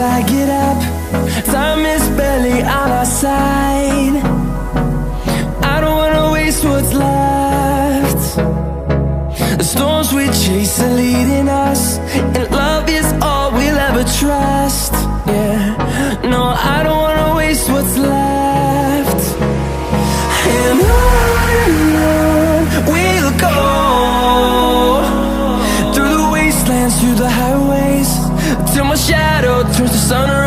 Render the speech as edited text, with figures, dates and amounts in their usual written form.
I get up. Time is barely on our side. I don't wanna waste what's left. The storms we chase are leading us, and love is all we'll ever trust. Yeah, no, I don't wanna waste what's left. And on we'll go, through the wastelands, through the highways, till my shadow turns to sun rays.